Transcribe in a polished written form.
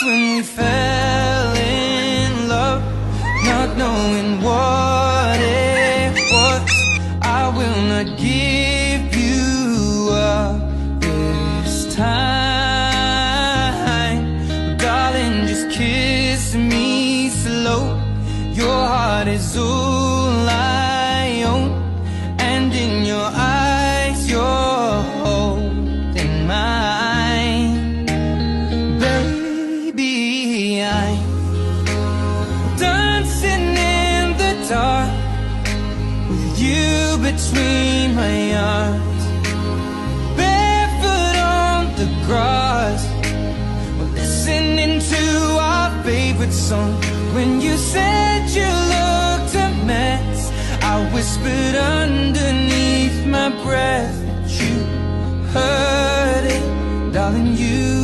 when we fell in love, not knowing what it was. I will not give you up this time, darling, just kiss me slow. Your heart is all I own, and in your eyes you're holding mine. Baby, I'm dancing in the dark with you between my arms, barefoot on the grass. We're listening to our favorite song. When you said you looked a mess, I whispered underneath my breath that you heard it, darling, you